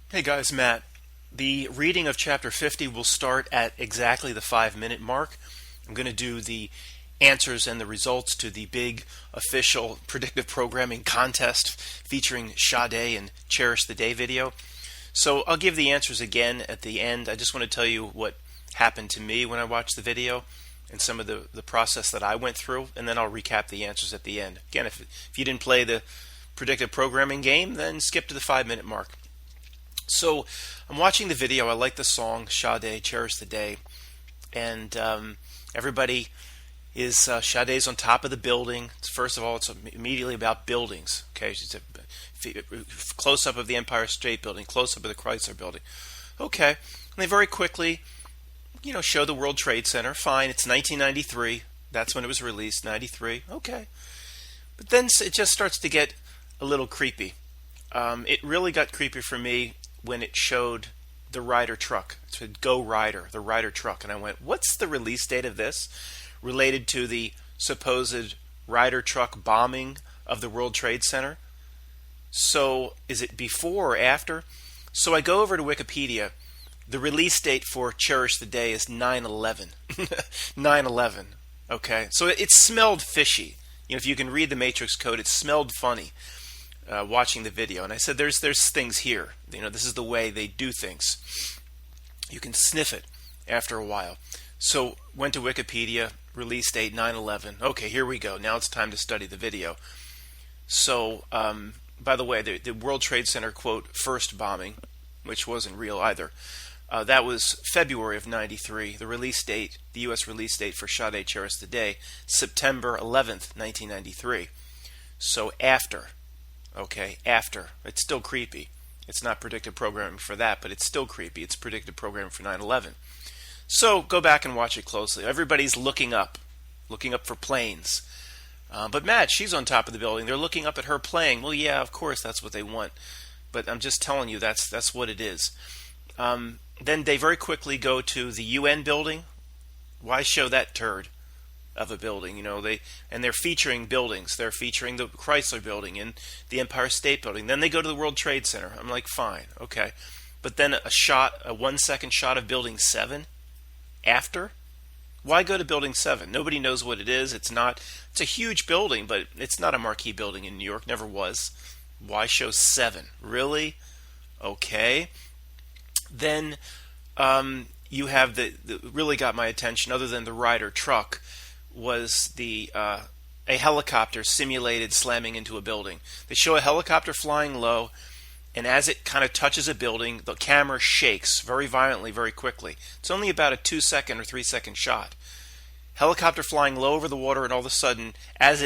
Hey guys, Matt. The reading of chapter 50 will start at exactly the 5 minute mark. I'm going to do the answers and the results to the big official predictive programming contest featuring Sade and Cherish the Day video. So I'll give the answers again at the end. I just want to tell you what happened to me when I watched the video and some of the process that I went through, and then I'll recap the answers at the end. Again, if you didn't play the predictive programming game, then skip to the 5 minute mark. So I'm watching the video. I like the song Sade, Cherish the Day, and everybody is Sade's on top of the building. First of all, it's immediately about buildings. Okay, she's a close up of the Empire State Building, close up of the Chrysler Building. Okay, and they very quickly, show the World Trade Center. Fine, it's 1993. That's when it was released, 93. Okay, but then it just starts to get a little creepy. It really got creepy for me when it showed the Ryder Truck. It said Go Ryder, the Ryder Truck. And I went, what's the release date of this? Related to the supposed Ryder Truck bombing of the World Trade Center. So is it before or after? So I go over to Wikipedia. The release date for Cherish the Day is 9/11. 9/11. Okay. So it smelled fishy. If you can read the Matrix code, it smelled funny. Watching the video, and I said, "There's things here. This is the way they do things. You can sniff it after a while." So went to Wikipedia, release date 9/11. Okay, here we go. Now it's time to study the video. So, by the way, the World Trade Center quote first bombing, which wasn't real either. That was February of '93. The release date, the U.S. release date for Sade Cherish the Day, September 11th, 1993. So after. Okay, after. It's still creepy. It's not predictive programming for that, but it's still creepy. It's predictive programming for 9/11. So go back and watch it closely. Everybody's looking up for planes. But Matt, she's on top of the building. They're looking up at her plane. Well, yeah, of course, that's what they want. But I'm just telling you, that's what it is. Then they very quickly go to the UN building. Why show that turd of a building? They're featuring buildings. They're featuring the Chrysler Building and the Empire State Building. Then they go to the World Trade Center. I'm like, fine, okay. But then a 1 second shot of Building 7 after? Why go to Building 7? Nobody knows what it is. It's a huge building, but it's not a marquee building in New York. Never was. Why show 7? Really? Okay. Then you have the really got my attention, other than the Ryder Truck, was a helicopter simulated slamming into a building. They show a helicopter flying low, and as it kind of touches a building, the camera shakes very violently, very quickly. It's only about a 2 second or 3 second shot. Helicopter flying low over the water, and all of a sudden, as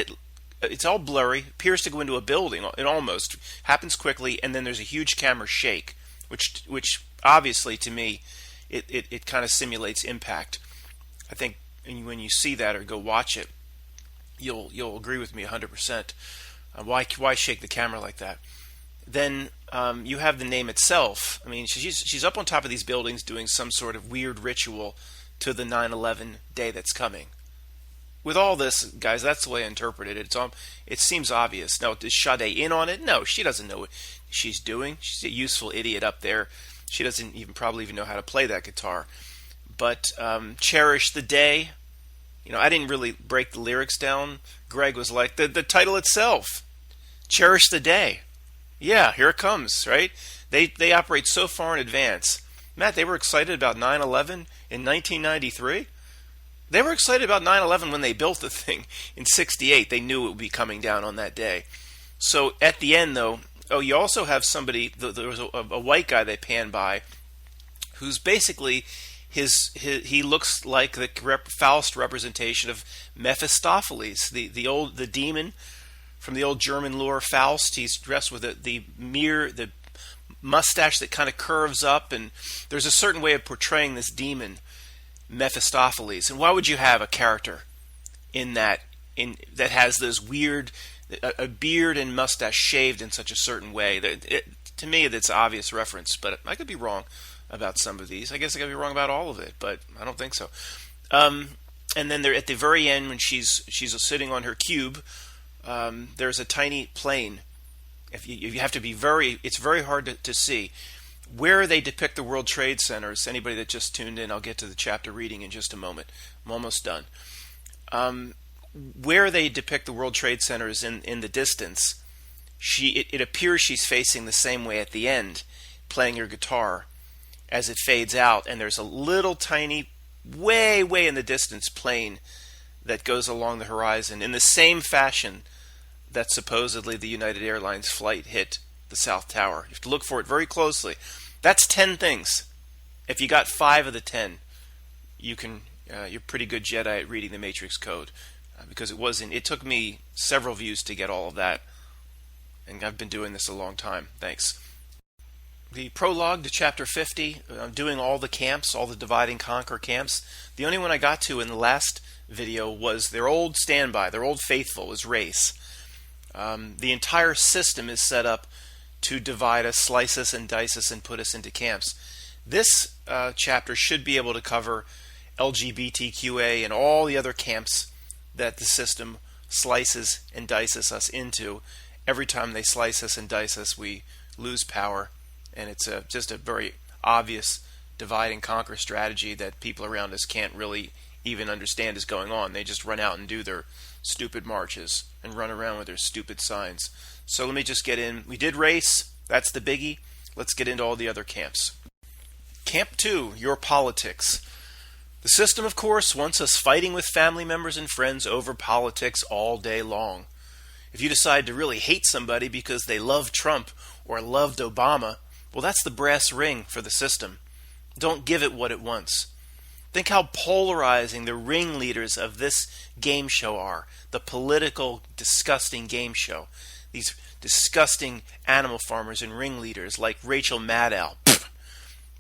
it's all blurry, appears to go into a building. It almost happens quickly, and then there's a huge camera shake, which obviously to me, it kind of simulates impact. I think. And when you see that or go watch it, you'll agree with me 100%. Why shake the camera like that? Then you have the name itself. I mean, she's up on top of these buildings doing some sort of weird ritual to the 9/11 day that's coming. With all this, guys, that's the way I interpret it. It seems obvious. Now, is Sade in on it? No, she doesn't know what she's doing. She's a useful idiot up there. She doesn't probably even know how to play that guitar. But Cherish the Day, I didn't really break the lyrics down. Greg was like, the title itself, Cherish the Day. Yeah, here it comes, right? They operate so far in advance. Matt, they were excited about 9/11 in 1993. They were excited about 9/11 when they built the thing in '68. They knew it would be coming down on that day. So at the end, though, you also have somebody, there was a white guy they panned by, who's basically... he looks like the Faust representation of Mephistopheles, the demon from the old German lore Faust. He's dressed with the mustache that kind of curves up, and there's a certain way of portraying this demon, Mephistopheles. And why would you have a character that has this weird a beard and mustache shaved in such a certain way? To me, that's obvious reference, but I could be wrong about some of these. I guess I could be wrong about all of it, but I don't think so. And then at the very end, when she's sitting on her cube, there's a tiny plane. If you have to be it's very hard to see. where they depict the World Trade Centers, anybody that just tuned in, I'll get to the chapter reading in just a moment. I'm almost done. Where they depict the World Trade Centers in the distance, it appears she's facing the same way at the end, playing her guitar as it fades out, and there's a little tiny, way in the distance plane that goes along the horizon in the same fashion that supposedly the United Airlines flight hit the South Tower. You have to look for it very closely. That's 10 things. If you got 5 of the 10, you're pretty good Jedi at reading the Matrix code, because it took me several views to get all of that, and I've been doing this a long time. Thanks. The prologue to chapter 50, I'm doing all the camps, all the divide and conquer camps. The only one I got to in the last video was their old standby, their old faithful, was race. The entire system is set up to divide us, slice us, and dice us, and put us into camps. This chapter should be able to cover LGBTQA and all the other camps that the system slices and dices us into. Every time they slice us and dice us, we lose power, and it's just a very obvious divide and conquer strategy that people around us can't really even understand is going on. They just run out and do their stupid marches and run around with their stupid signs. So let me just get in. We did race. That's the biggie. Let's get into all the other camps. Camp 2, your politics. The system, of course, wants us fighting with family members and friends over politics all day long. If you decide to really hate somebody because they love Trump or loved Obama, well, that's the brass ring for the system. Don't give it what it wants. Think how polarizing the ringleaders of this game show are. The political, disgusting game show. These disgusting animal farmers and ringleaders like Rachel Maddow,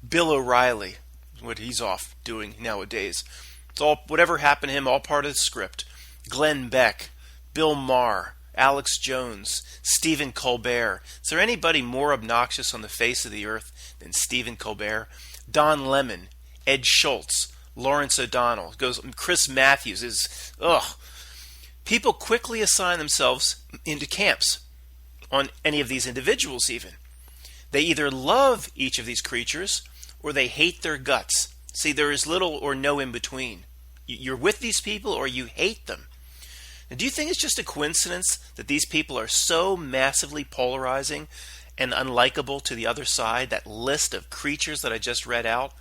Bill O'Reilly, what he's off doing nowadays. It's all, whatever happened to him, all part of the script. Glenn Beck, Bill Maher, Alex Jones, Stephen Colbert. Is there anybody more obnoxious on the face of the earth than Stephen Colbert? Don Lemon, Ed Schultz, Lawrence O'Donnell, Chris Matthews is, People quickly assign themselves into camps on any of these individuals even. They either love each of these creatures or they hate their guts. See, there is little or no in between. You're with these people or you hate them. Now, do you think it's just a coincidence that these people are so massively polarizing and unlikable to the other side, that list of creatures that I just read out?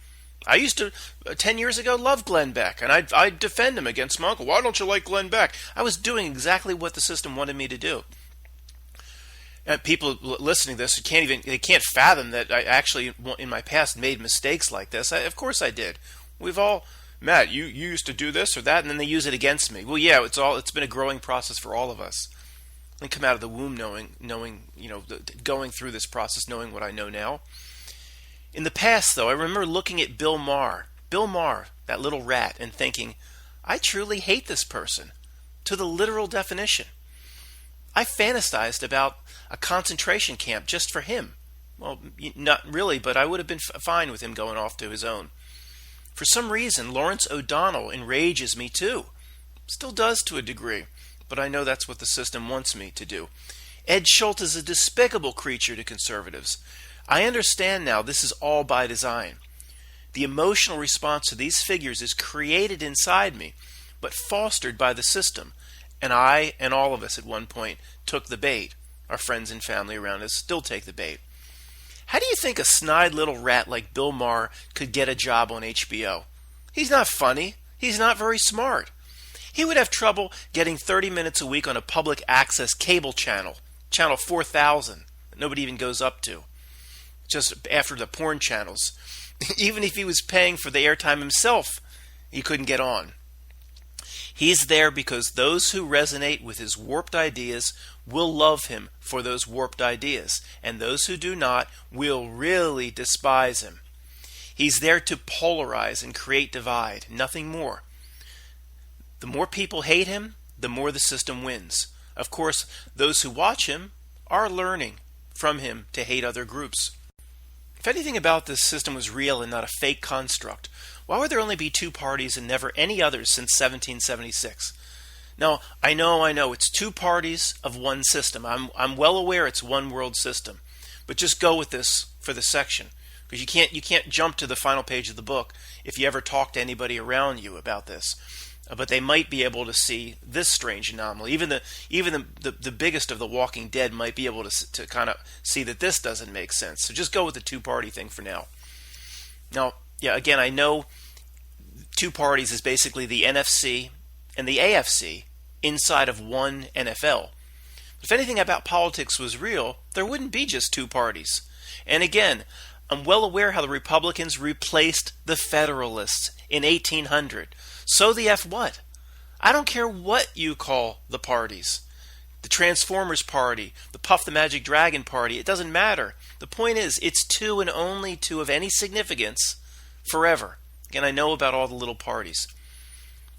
I used to, 10 years ago, love Glenn Beck, and I'd defend him against my uncle. Why don't you like Glenn Beck? I was doing exactly what the system wanted me to do. And people listening to this they can't fathom that I actually, in my past, made mistakes like this. Of course I did. We've all, Matt, you used to do this or that, and then they use it against me. Well, yeah, it's been a growing process for all of us. I come out of the womb knowing, going through this process, knowing what I know now. In the past, though, I remember looking at Bill Maher, that little rat, and thinking, I truly hate this person, to the literal definition. I fantasized about a concentration camp just for him. Well, not really, but I would have been fine with him going off to his own. For some reason, Lawrence O'Donnell enrages me too. Still does to a degree, but I know that's what the system wants me to do. Ed Schultz is a despicable creature to conservatives. I understand now this is all by design. The emotional response to these figures is created inside me, but fostered by the system. And I, and all of us at one point, took the bait. Our friends and family around us still take the bait. How do you think a snide little rat like Bill Maher could get a job on HBO? He's not funny. He's not very smart. He would have trouble getting 30 minutes a week on a public access cable channel, channel 4000, that nobody even goes up to, just after the porn channels. Even if he was paying for the airtime himself, he couldn't get on. He's there because those who resonate with his warped ideas will love him for those warped ideas, and those who do not will really despise him. He's there to polarize and create divide, nothing more. The more people hate him, the more the system wins. Of course, those who watch him are learning from him to hate other groups. If anything about this system was real and not a fake construct, why would there only be two parties and never any others since 1776? Now, I know, it's two parties of one system. I'm well aware it's one world system. But just go with this for the section. because you can't jump to the final page of the book if you ever talk to anybody around you about this. But they might be able to see this strange anomaly. Even the biggest of the Walking Dead might be able to kind of see that this doesn't make sense. So just go with the two-party thing for now. Now, yeah, again, I know two parties is basically the NFC and the AFC inside of one NFL. If anything about politics was real, there wouldn't be just two parties. And again, I'm well aware how the Republicans replaced the Federalists in 1800. So the F what? I don't care what you call the parties. The Transformers Party, the Puff the Magic Dragon Party, it doesn't matter. The point is, it's two and only two of any significance forever. Again, I know about all the little parties.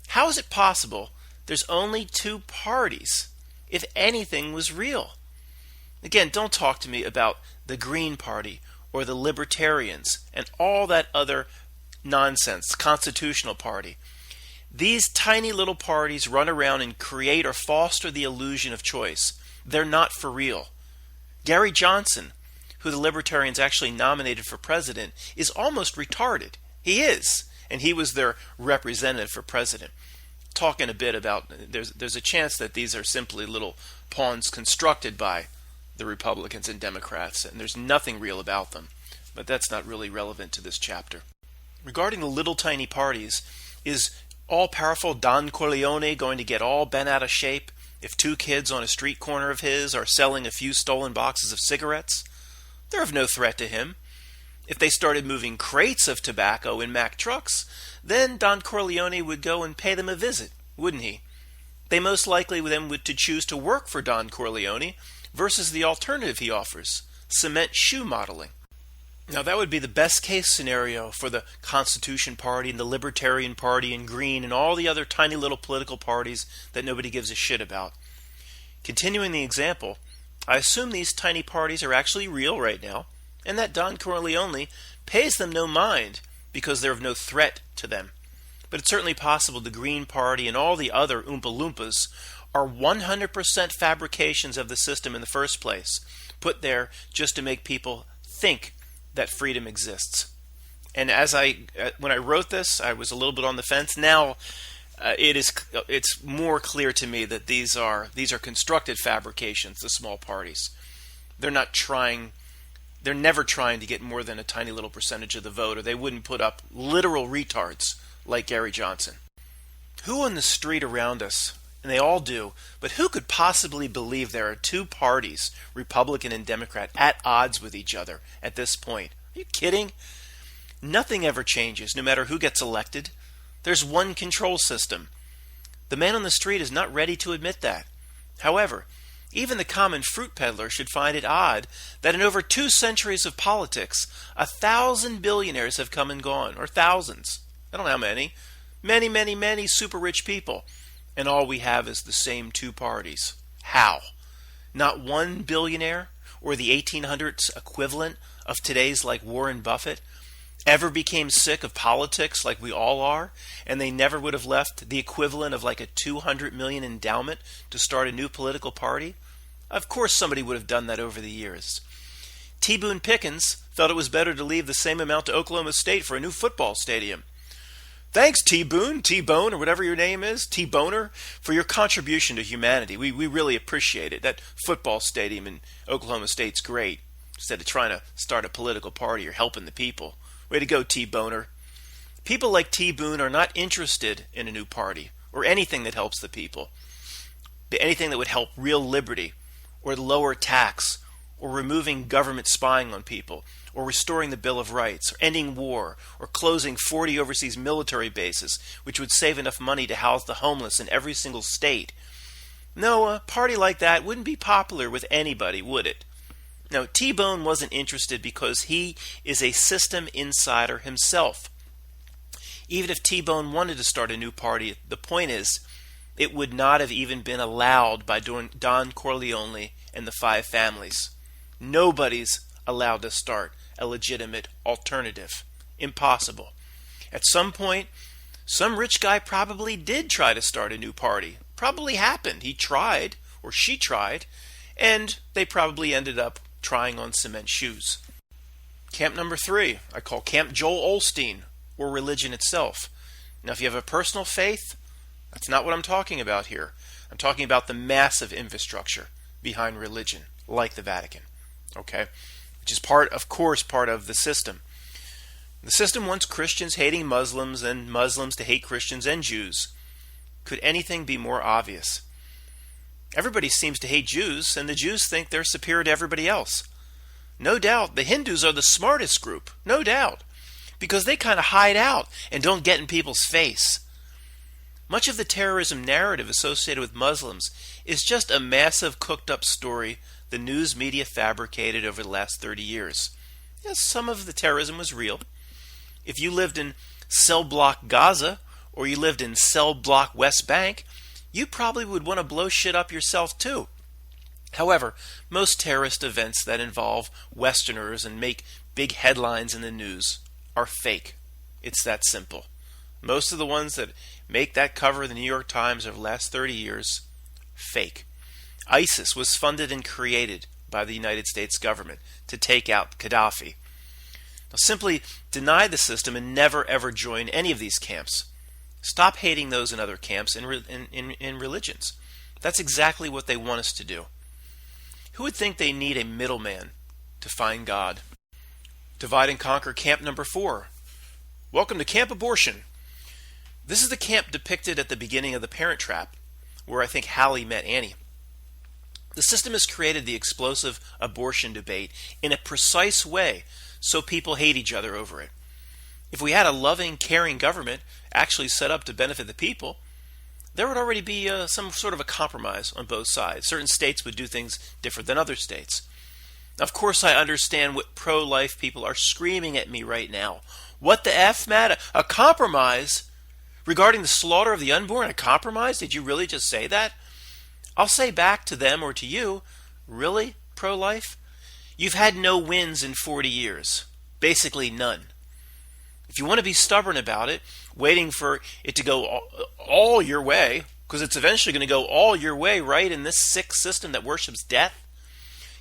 How is it possible there's only two parties if anything was real? Again, don't talk to me about the Green Party or the Libertarians and all that other nonsense, Constitutional Party. These tiny little parties run around and create or foster the illusion of choice. They're not for real. Gary Johnson, who the Libertarians actually nominated for president, is almost retarded. He is. And he was their representative for president. Talking a bit about, there's a chance that these are simply little pawns constructed by the Republicans and Democrats, and there's nothing real about them. But that's not really relevant to this chapter. Regarding the little tiny parties, is all-powerful Don Corleone going to get all bent out of shape if two kids on a street corner of his are selling a few stolen boxes of cigarettes? They're of no threat to him. If they started moving crates of tobacco in Mack trucks, then Don Corleone would go and pay them a visit, wouldn't he? They most likely then would to choose to work for Don Corleone versus the alternative he offers, cement shoe modeling. Now that would be the best case scenario for the Constitution Party and the Libertarian Party and Green and all the other tiny little political parties that nobody gives a shit about. Continuing the example, I assume these tiny parties are actually real right now, and that Don Corleone pays them no mind because they're of no threat to them. But it's certainly possible the Green Party and all the other Oompa Loompas are 100% fabrications of the system in the first place, put there just to make people think that freedom exists. And when I wrote this, I was a little bit on the fence. Now it's more clear to me that these are constructed fabrications, the small parties. They're never trying to get more than a tiny little percentage of the vote, or they wouldn't put up literal retards like Gary Johnson. Who on the street around us, and they all do, but who could possibly believe there are two parties, Republican and Democrat, at odds with each other at this point? Are you kidding? Nothing ever changes, no matter who gets elected. There's one control system. The man on the street is not ready to admit that. However, even the common fruit peddler should find it odd that in over 2 centuries of politics, 1,000 billionaires have come and gone, or thousands. I don't know how many. Many, many, many super rich people. And all we have is the same two parties. How? Not one billionaire, or the 1800s equivalent of today's like Warren Buffett, ever became sick of politics like we all are, and they never would have left the equivalent of like a $200 million endowment to start a new political party? Of course somebody would have done that over the years. T. Boone Pickens thought it was better to leave the same amount to Oklahoma State for a new football stadium. Thanks, T-Boone, T-Bone, or whatever your name is, T-Boner, for your contribution to humanity. We really appreciate it. That football stadium in Oklahoma State's great. Instead of trying to start a political party, you're helping the people. Way to go, T-Boner. People like T-Boone are not interested in a new party or anything that helps the people. Anything that would help real liberty or lower tax or removing government spying on people, or restoring the Bill of Rights, or ending war, or closing 40 overseas military bases, which would save enough money to house the homeless in every single state. No, a party like that wouldn't be popular with anybody, would it? Now, T-Bone wasn't interested because he is a system insider himself. Even if T-Bone wanted to start a new party, the point is, it would not have even been allowed by Don Corleone and the 5 families. Nobody's allowed to start a legitimate alternative. Impossible. At some point, some rich guy probably did try to start a new party. Probably happened. He tried, or she tried, and they probably ended up trying on cement shoes. Camp number 3, I call Camp Joel Osteen, or religion itself. Now, if you have a personal faith, that's not what I'm talking about here. I'm talking about the massive infrastructure behind religion, like the Vatican, okay? Which is part of the system. The system wants Christians hating Muslims and Muslims to hate Christians and Jews. Could anything be more obvious? Everybody seems to hate Jews, and the Jews think they're superior to everybody else. No doubt, the Hindus are the smartest group, no doubt, because they kind of hide out and don't get in people's face. Much of the terrorism narrative associated with Muslims is just a massive cooked-up story the news media fabricated over the last 30 years. Yes, some of the terrorism was real. If you lived in cell block Gaza, or you lived in cell block West Bank, you probably would want to blow shit up yourself too. However, most terrorist events that involve Westerners and make big headlines in the news are fake. It's that simple. Most of the ones that make that cover of the New York Times over the last 30 years, fake. ISIS was funded and created by the United States government to take out Gaddafi. Now, simply deny the system and never ever join any of these camps. Stop hating those in other camps in religions. That's exactly what they want us to do. Who would think they need a middleman to find God? Divide and conquer camp number 4. Welcome to Camp Abortion. This is the camp depicted at the beginning of The Parent Trap, where I think Hallie met Annie. The system has created the explosive abortion debate in a precise way so people hate each other over it. If we had a loving, caring government actually set up to benefit the people, there would already be some sort of a compromise on both sides. Certain states would do things different than other states. Now, of course, I understand what pro-life people are screaming at me right now. What the F, Matt? A compromise? Regarding the slaughter of the unborn, a compromise? Did you really just say that? I'll say back to them or to you, really, pro-life? You've had no wins in 40 years. Basically none. If you want to be stubborn about it, waiting for it to go all your way, because it's eventually going to go all your way, right, in this sick system that worships death,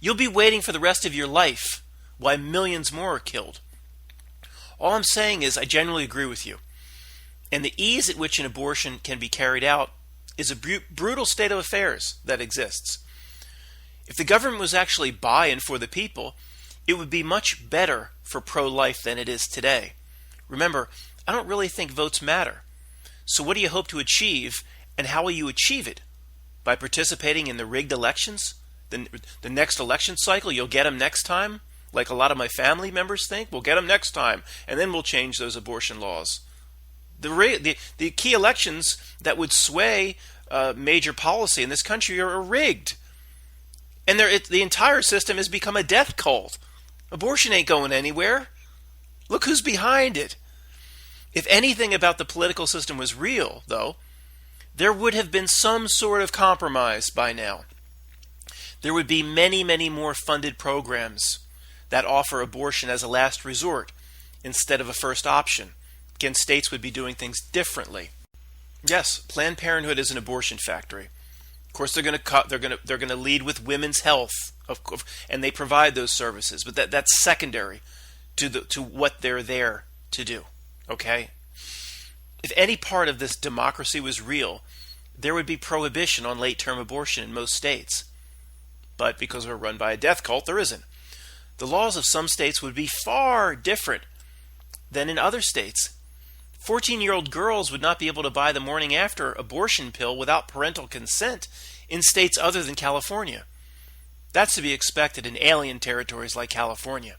you'll be waiting for the rest of your life while millions more are killed. All I'm saying is I generally agree with you. And the ease at which an abortion can be carried out is a brutal state of affairs that exists. If the government was actually by and for the people, it would be much better for pro-life than it is today. Remember, I don't really think votes matter. So what do you hope to achieve, and how will you achieve it? By participating in the rigged elections? The next election cycle, you'll get them next time? Like a lot of my family members think? We'll get them next time, and then we'll change those abortion laws. The key elections that would sway major policy in this country are rigged. And the entire system has become a death cult. Abortion ain't going anywhere. Look who's behind it. If anything about the political system was real, though, there would have been some sort of compromise by now. There would be many, many more funded programs that offer abortion as a last resort instead of a first option. Again, states would be doing things differently. Yes, Planned Parenthood is an abortion factory. Of course, they're going to lead with women's health, and they provide those services. But that's secondary to what they're there to do. Okay? If any part of this democracy was real, there would be prohibition on late-term abortion in most states. But because we're run by a death cult, there isn't. The laws of some states would be far different than in other states. 14-year-old girls would not be able to buy the morning after abortion pill without parental consent in states other than California. That's to be expected in alien territories like California.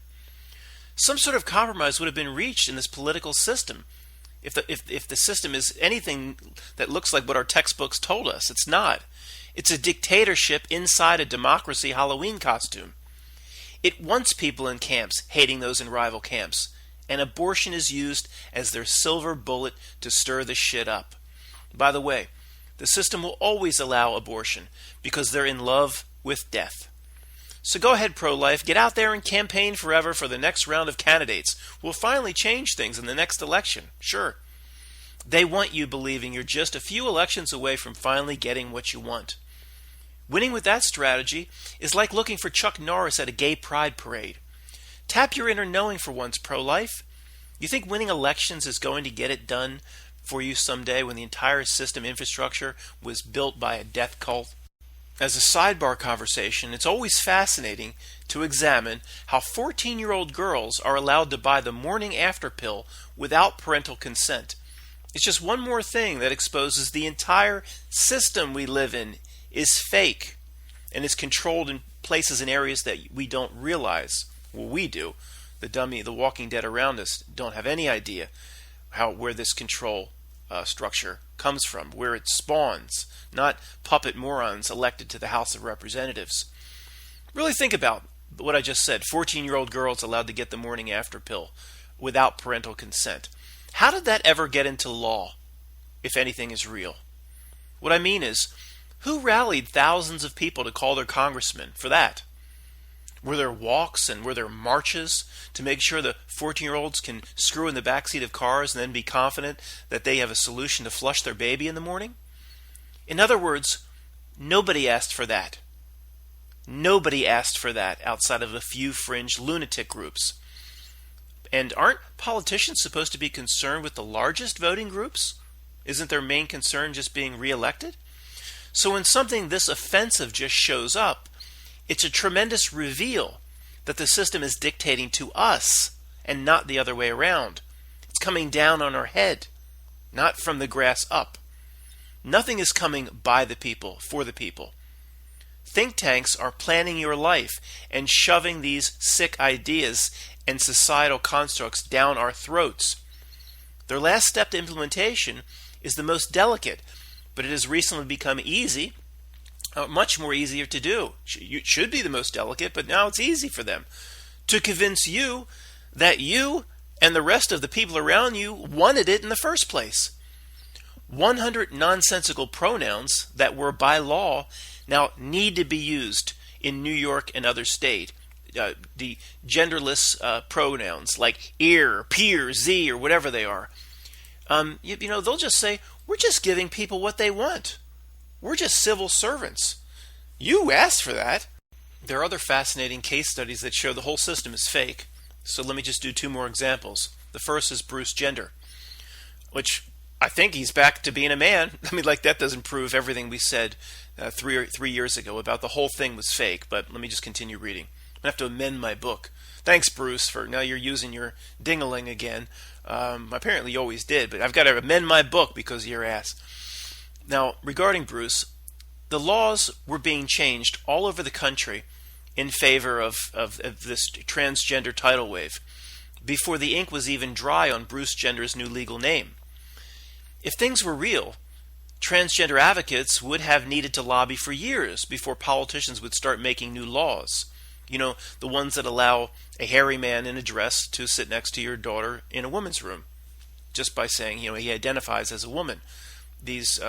Some sort of compromise would have been reached in this political system. If the system is anything that looks like what our textbooks told us, it's not. It's a dictatorship inside a democracy Halloween costume. It wants people in camps hating those in rival camps. And abortion is used as their silver bullet to stir the shit up. By the way, the system will always allow abortion because they're in love with death. So go ahead, pro-life, get out there and campaign forever for the next round of candidates. We'll finally change things in the next election, sure. They want you believing you're just a few elections away from finally getting what you want. Winning with that strategy is like looking for Chuck Norris at a gay pride parade. Tap your inner knowing for once, pro-life. You think winning elections is going to get it done for you someday when the entire system infrastructure was built by a death cult? As a sidebar conversation, it's always fascinating to examine how 14-year-old girls are allowed to buy the morning after pill without parental consent. It's just one more thing that exposes the entire system we live in is fake and is controlled in places and areas that we don't realize. Well, we do. The walking dead around us don't have any idea where this control structure comes from, where it spawns, not puppet morons elected to the House of Representatives. Really think about what I just said. 14-year-old girls allowed to get the morning after pill without parental consent. How did that ever get into law, if anything is real? What I mean is, who rallied thousands of people to call their congressman for that? Were there walks and were there marches to make sure the 14-year-olds can screw in the backseat of cars and then be confident that they have a solution to flush their baby in the morning? In other words, nobody asked for that. Nobody asked for that outside of a few fringe lunatic groups. And aren't politicians supposed to be concerned with the largest voting groups? Isn't their main concern just being reelected? So when something this offensive just shows up, it's a tremendous reveal that the system is dictating to us and not the other way around. It's coming down on our head, not from the grass up. Nothing is coming by the people, for the people. Think tanks are planning your life and shoving these sick ideas and societal constructs down our throats. Their last step to implementation is the most delicate, but it has recently become easy, much more easier to do. It should be the most delicate, but now it's easy for them to convince you that you and the rest of the people around you wanted it in the first place. 100 nonsensical pronouns that were by law now need to be used in New York and other states. The genderless pronouns like ear, peer, z, or whatever they are. They'll just say, we're just giving people what they want. We're just civil servants. You asked for that. There are other fascinating case studies that show the whole system is fake. So let me just do two more examples. The first is Bruce Gender, which I think he's back to being a man. I mean, like, that doesn't prove everything we said 3 years ago about the whole thing was fake. But let me just continue reading. I have to amend my book. Thanks, Bruce, for now you're using your ding-a-ling again. Apparently you always did, but I've got to amend my book because of your ass. Now, regarding Bruce, the laws were being changed all over the country in favor of this transgender tidal wave before the ink was even dry on Bruce Gender's new legal name. If things were real, transgender advocates would have needed to lobby for years before politicians would start making new laws. You know, the ones that allow a hairy man in a dress to sit next to your daughter in a woman's room, just by saying, he identifies as a woman. These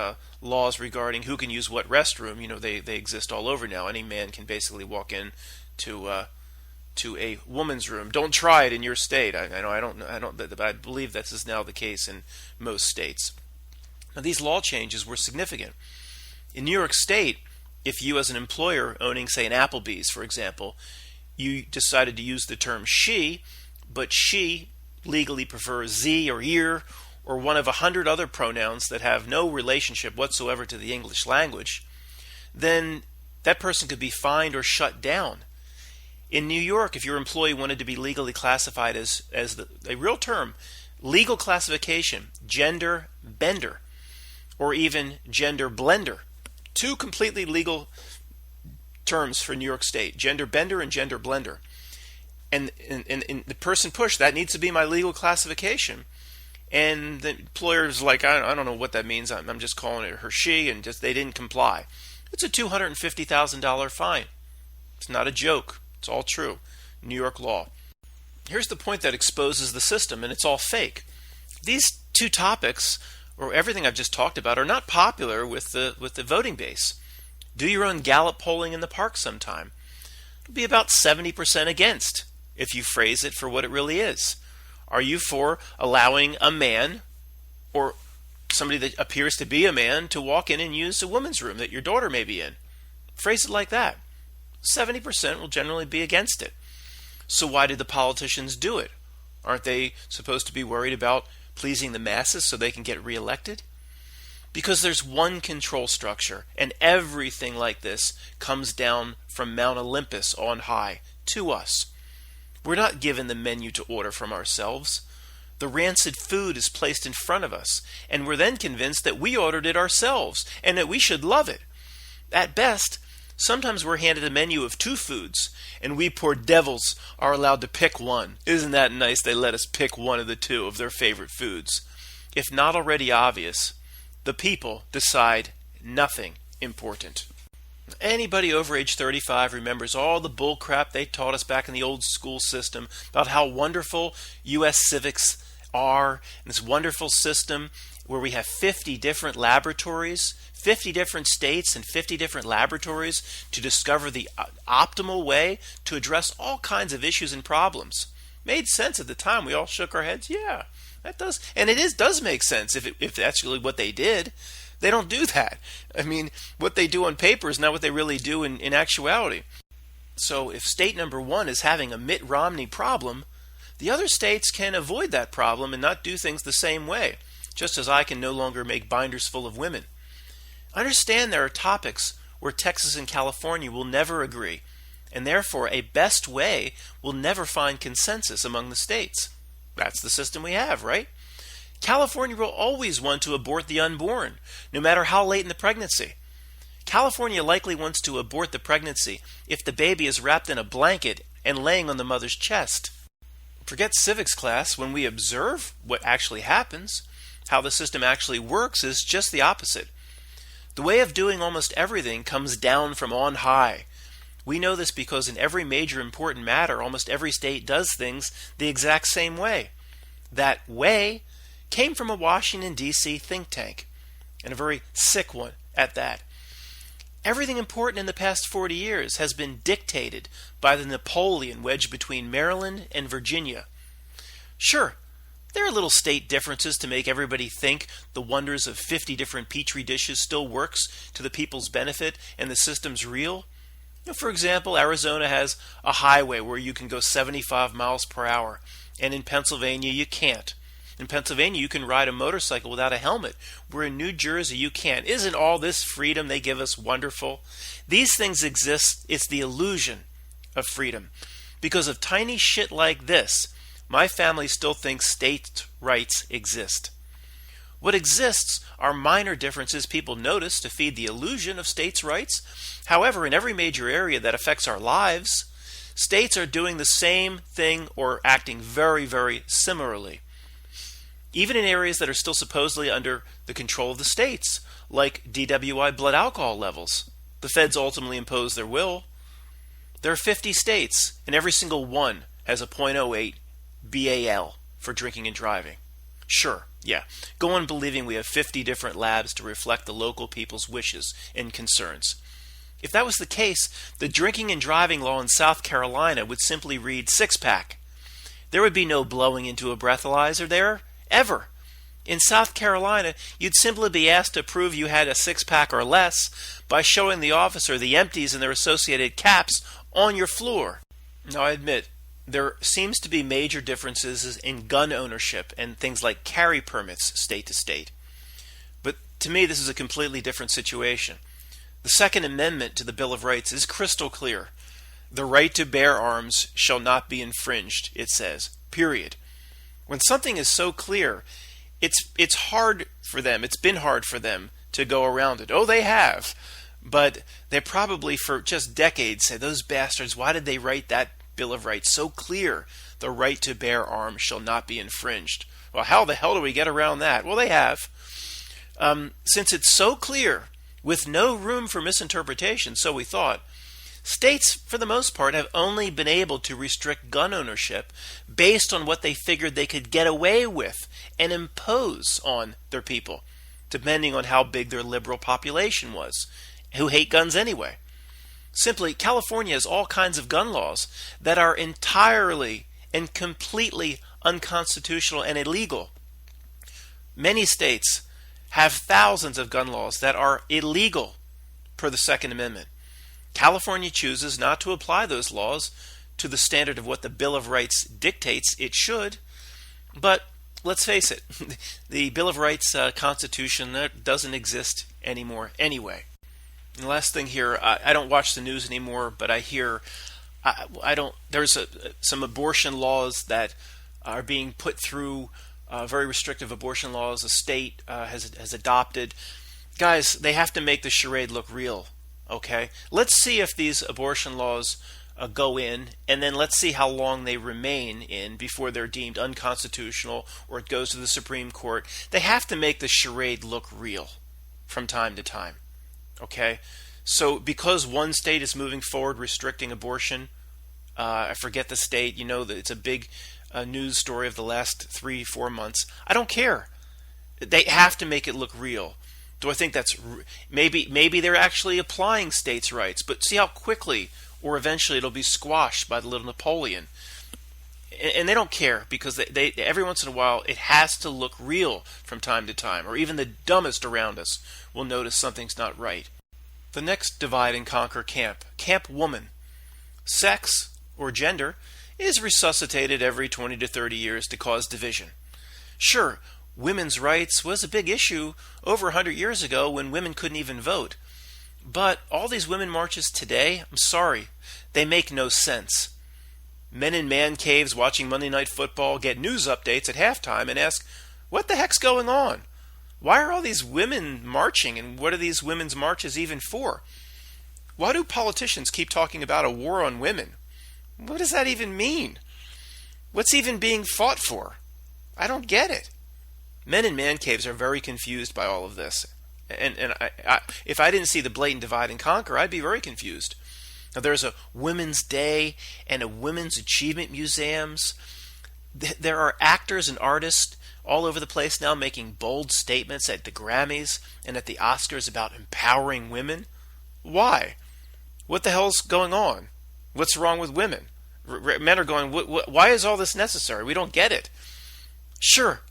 laws regarding who can use what restroom, they exist all over now. Any man can basically walk in to a woman's room. Don't try it in your state. But I believe this is now the case in most states. Now, these law changes were significant. In New York State, if you as an employer owning, say, an Applebee's, for example, you decided to use the term she, but she legally prefers z or ear or one of 100 other pronouns that have no relationship whatsoever to the English language, then that person could be fined or shut down. In New York, if your employee wanted to be legally classified as a real term, legal classification, gender bender, or even gender blender, two completely legal terms for New York State, gender bender and gender blender. And the person pushed, that needs to be my legal classification. And the employer's like, I don't know what that means. I'm just calling it her, she, and they didn't comply. It's a $250,000 fine. It's not a joke. It's all true. New York law. Here's the point that exposes the system, and it's all fake. These two topics, or everything I've just talked about, are not popular with the voting base. Do your own Gallup polling in the park sometime. It'll be about 70% against if you phrase it for what it really is. Are you for allowing a man or somebody that appears to be a man to walk in and use a woman's room that your daughter may be in? Phrase it like that. 70% will generally be against it. So why did the politicians do it? Aren't they supposed to be worried about pleasing the masses so they can get reelected? Because there's one control structure, and everything like this comes down from Mount Olympus on high to us. We're not given the menu to order from ourselves. The rancid food is placed in front of us, and we're then convinced that we ordered it ourselves and that we should love it. At best, sometimes we're handed a menu of 2 foods, and we poor devils are allowed to pick one. Isn't that nice? They let us pick one of the 2 of their favorite foods. If not already obvious, the people decide nothing important. Anybody over age 35 remembers all the bull crap they taught us back in the old school system about how wonderful U.S. civics are, and this wonderful system where we have 50 different laboratories, 50 different states and 50 different laboratories to discover the optimal way to address all kinds of issues and problems. Made sense at the time. We all shook our heads. Yeah, that does. And it does make sense if that's really what they did. They don't do that. I mean, what they do on paper is not what they really do in actuality. So if state number 1 is having a Mitt Romney problem, the other states can avoid that problem and not do things the same way, just as I can no longer make binders full of women. Understand there are topics where Texas and California will never agree, and therefore a best way will never find consensus among the states. That's the system we have, right? California will always want to abort the unborn, no matter how late in the pregnancy. California likely wants to abort the pregnancy if the baby is wrapped in a blanket and laying on the mother's chest. Forget civics class. When we observe what actually happens, how the system actually works is just the opposite. The way of doing almost everything comes down from on high. We know this because in every major important matter, almost every state does things the exact same way. That way came from a Washington, D.C. think tank, and a very sick one at that. Everything important in the past 40 years has been dictated by the Napoleon wedged between Maryland and Virginia. Sure, there are little state differences to make everybody think the wonders of 50 different petri dishes still works to the people's benefit and the system's real. For example, Arizona has a highway where you can go 75 miles per hour, and in Pennsylvania you can't. In Pennsylvania, you can ride a motorcycle without a helmet, where in New Jersey you can't. Isn't all this freedom they give us wonderful? These things exist. It's the illusion of freedom. Because of tiny shit like this, my family still thinks state rights exist. What exists are minor differences people notice to feed the illusion of states' rights. However, in every major area that affects our lives, states are doing the same thing or acting very, very similarly. Even in areas that are still supposedly under the control of the states, like DWI blood alcohol levels. The feds ultimately impose their will. There are 50 states, and every single one has a .08 BAL for drinking and driving. Sure, yeah, go on believing we have 50 different labs to reflect the local people's wishes and concerns. If that was the case, the drinking and driving law in South Carolina would simply read 6-pack. There would be no blowing into a breathalyzer there, ever. In South Carolina, you'd simply be asked to prove you had a 6-pack or less by showing the officer the empties and their associated caps on your floor. Now, I admit, there seems to be major differences in gun ownership and things like carry permits state to state. But to me, this is a completely different situation. The Second Amendment to the Bill of Rights is crystal clear. The right to bear arms shall not be infringed, it says, period. When something is so clear, it's hard for them, it's been hard for them to go around it. Oh, they have. But they probably for just decades say, those bastards, why did they write that Bill of Rights so clear? The right to bear arms shall not be infringed. Well, how the hell do we get around that? Well, they have. Since it's so clear, with no room for misinterpretation, so we thought, states, for the most part, have only been able to restrict gun ownership based on what they figured they could get away with and impose on their people, depending on how big their liberal population was, who hate guns anyway. Simply, California has all kinds of gun laws that are entirely and completely unconstitutional and illegal. Many states have thousands of gun laws that are illegal per the Second Amendment. California chooses not to apply those laws to the standard of what the Bill of Rights dictates it should. But let's face it, the Bill of Rights Constitution doesn't exist anymore anyway. And the last thing here, I don't watch the news anymore, but I hear there's some abortion laws that are being put through, very restrictive abortion laws a state has adopted. Guys, they have to make the charade look real, okay? Let's see if these abortion laws go in, and then let's see how long they remain in before they're deemed unconstitutional or it goes to the Supreme Court. They have to make the charade look real from time to time, okay? So because one state is moving forward restricting abortion, I forget the state, you know that it's a big news story of the last 3-4 months. I don't care. They have to make it look real. Do I think that's maybe they're actually applying states' rights, but see how quickly or eventually it'll be squashed by the little Napoleon. And they don't care because they every once in a while it has to look real from time to time, or even the dumbest around us will notice something's not right. The next divide and conquer camp woman. Sex or gender is resuscitated every 20 to 30 years to cause division. Sure, women's rights was a big issue over 100 years ago when women couldn't even vote. But all these women marches today, I'm sorry, they make no sense. Men in man caves watching Monday Night Football get news updates at halftime and ask, what the heck's going on? Why are all these women marching, and what are these women's marches even for? Why do politicians keep talking about a war on women? What does that even mean? What's even being fought for? I don't get it. Men in man caves are very confused by all of this. And if I didn't see the blatant divide and conquer, I'd be very confused. Now, there's a Women's Day and a Women's Achievement Museums. There are actors and artists all over the place now making bold statements at the Grammys and at the Oscars about empowering women. Why? What the hell's going on? What's wrong with women? Men are going, why is all this necessary? We don't get it. Sure.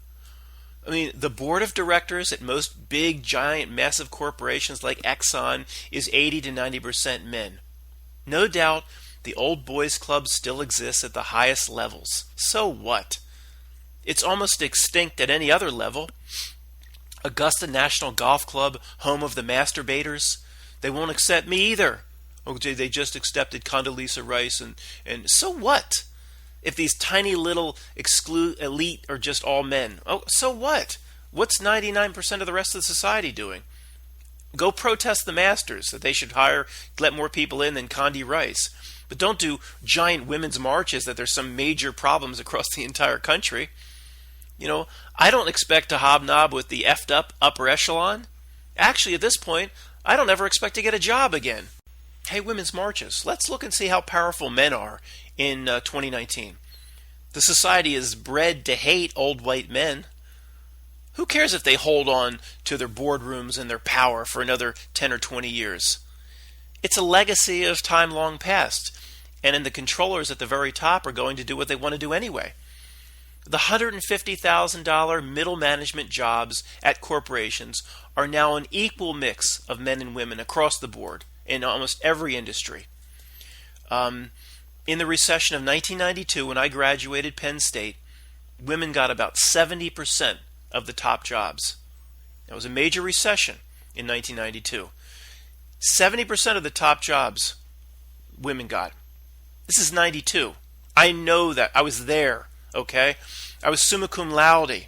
I mean, the board of directors at most big, giant, massive corporations like Exxon is 80 to 90% men. No doubt the old boys club still exists at the highest levels. So what? It's almost extinct at any other level. Augusta National Golf Club, home of the masturbators, they won't accept me either. Okay, they just accepted Condoleezza Rice, and so what? If these tiny little elite are just all men, oh, so what? What's 99% of the rest of the society doing? Go protest the masters that they should let more people in than Condi Rice. But don't do giant women's marches that there's some major problems across the entire country. You know, I don't expect to hobnob with the effed up upper echelon. Actually, at this point, I don't ever expect to get a job again. Hey, women's marches, let's look and see how powerful men are in 2019. The society is bred to hate old white men. Who cares if they hold on to their boardrooms and their power for another 10 or 20 years? It's a legacy of time long past, and the controllers at the very top are going to do what they want to do anyway. The $150,000 middle management jobs at corporations are now an equal mix of men and women across the board in almost every industry. In the recession of 1992, when I graduated Penn State, women got about 70% of the top jobs. It was a major recession in 1992. 70% of the top jobs women got. This is 92. I know that. I was there, okay? I was summa cum laude,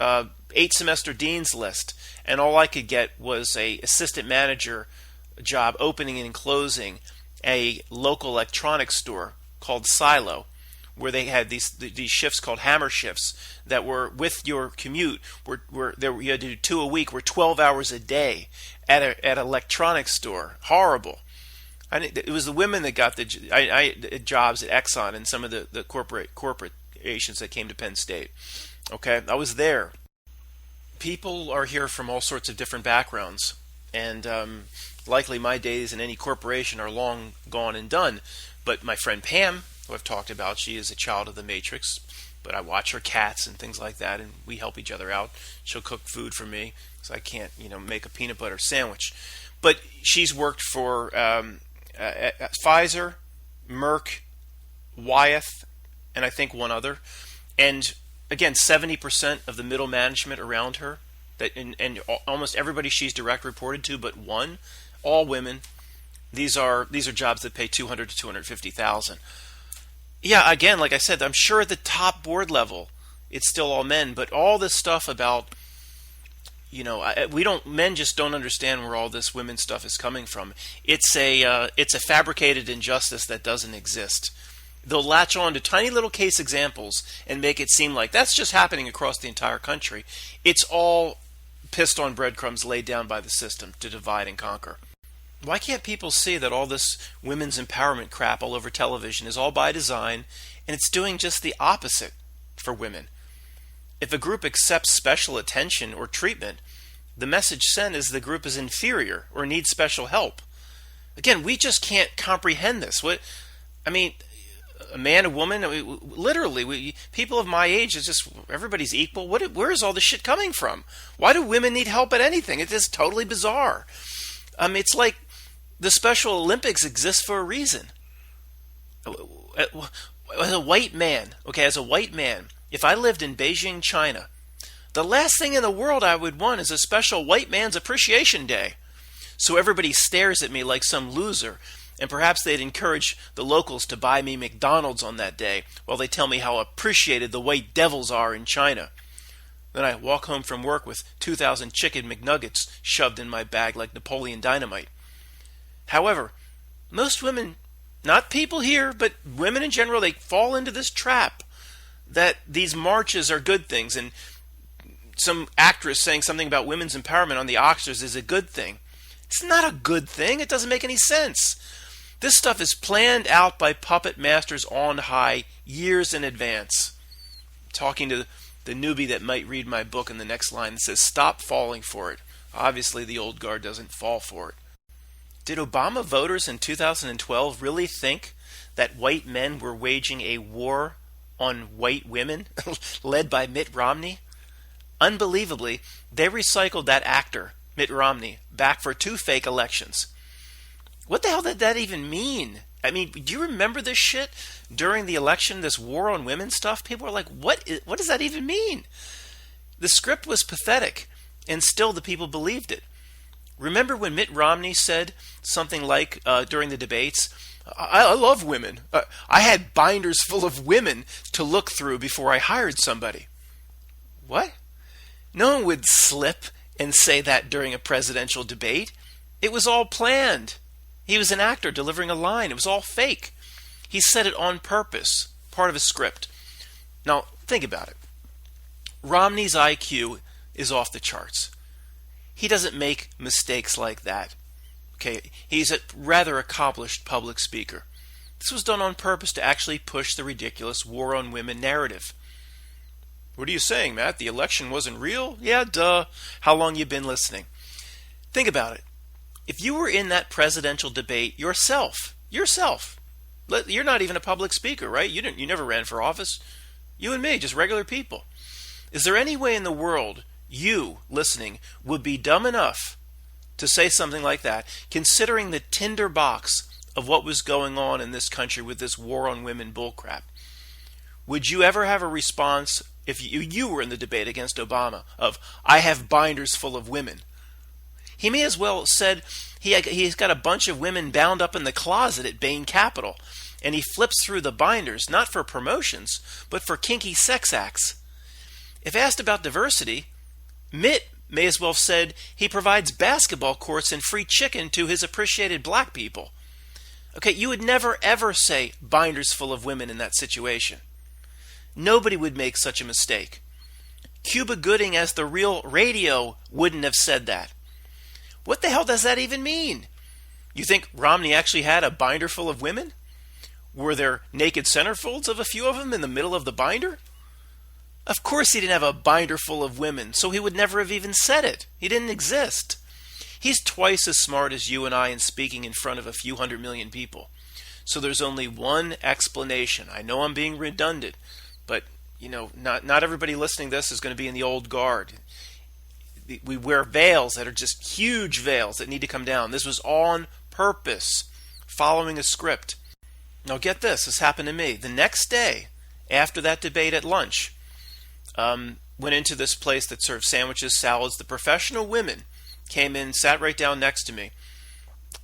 8-semester dean's list, and all I could get was a assistant manager job opening and closing a local electronics store called Silo, where they had these shifts called hammer shifts that were with your commute. You had to do 2 a week, were 12 hours a day at an electronics store. Horrible. It was the women that got the jobs at Exxon and some of the corporations that came to Penn State. Okay, I was there. People are here from all sorts of different backgrounds, and likely my days in any corporation are long gone and done. But my friend Pam, who I've talked about, she is a child of the Matrix, but I watch her cats and things like that, and we help each other out. She'll cook food for me because I can't, make a peanut butter sandwich. But she's worked for Pfizer, Merck, Wyeth, and I think one other. And again, 70% of the middle management around her, and almost everybody she's direct reported to, but one, all women. These are jobs that pay 200 to 250,000. Yeah, again, like I said, I'm sure at the top board level, it's still all men. But all this stuff about, men just don't understand where all this women stuff is coming from. It's a fabricated injustice that doesn't exist. They'll latch on to tiny little case examples and make it seem like that's just happening across the entire country. It's all pissed on breadcrumbs laid down by the system to divide and conquer. Why can't people see that all this women's empowerment crap all over television is all by design, and it's doing just the opposite for women? If a group accepts special attention or treatment, the message sent is the group is inferior or needs special help. Again, we just can't comprehend this. A man, a woman, literally, people of my age, it's just everybody's equal. Where is all this shit coming from? Why do women need help at anything? It is totally bizarre. It's like the Special Olympics exists for a reason. As a white man, if I lived in Beijing, China, the last thing in the world I would want is a special white man's appreciation day. So everybody stares at me like some loser, and perhaps they'd encourage the locals to buy me McDonald's on that day while they tell me how appreciated the white devils are in China. Then I walk home from work with 2,000 chicken McNuggets shoved in my bag like Napoleon Dynamite. However, most women, not people here, but women in general, they fall into this trap that these marches are good things, and some actress saying something about women's empowerment on the Oscars is a good thing. It's not a good thing. It doesn't make any sense. This stuff is planned out by puppet masters on high years in advance. I'm talking to the newbie that might read my book in the next line that says, stop falling for it. Obviously, the old guard doesn't fall for it. Did Obama voters in 2012 really think that white men were waging a war on white women, led by Mitt Romney? Unbelievably, they recycled that actor, Mitt Romney, back for 2 fake elections. What the hell did that even mean? Do you remember this shit during the election, this war on women stuff? People were like, what does that even mean? The script was pathetic, and still the people believed it. Remember when Mitt Romney said something like during the debates, I love women. I had binders full of women to look through before I hired somebody. What? No one would slip and say that during a presidential debate. It was all planned. He was an actor delivering a line. It was all fake. He said it on purpose, part of a script. Now, think about it. Romney's IQ is off the charts. He doesn't make mistakes like that. Okay, he's a rather accomplished public speaker. This was done on purpose to actually push the ridiculous war on women narrative. What are you saying, Matt? The election wasn't real? Yeah, duh. How long you been listening? Think about it. If you were in that presidential debate yourself, you're not even a public speaker, right? You never ran for office. You and me, just regular people. Is there any way in the world you, listening, would be dumb enough to say something like that, considering the tinderbox of what was going on in this country with this war on women bullcrap? Would you ever have a response if you were in the debate against Obama of, I have binders full of women? He may as well have said he's got a bunch of women bound up in the closet at Bain Capital, and he flips through the binders, not for promotions, but for kinky sex acts. If asked about diversity, Mitt may as well have said he provides basketball courts and free chicken to his appreciated black people. Okay, you would never ever say binders full of women in that situation. Nobody would make such a mistake. Cuba Gooding as the real radio wouldn't have said that. What the hell does that even mean? You think Romney actually had a binder full of women? Were there naked centerfolds of a few of them in the middle of the binder? Of course he didn't have a binder full of women, so he would never have even said it. He didn't exist. He's twice as smart as you and I in speaking in front of a few 100 million people. So there's only one explanation. I know I'm being redundant, but not everybody listening to this is going to be in the old guard. We wear veils that are just huge veils that need to come down. This was on purpose, following a script. Now get this happened to me. The next day, after that debate at lunch, went into this place that served sandwiches, salads. The professional women came in, sat right down next to me,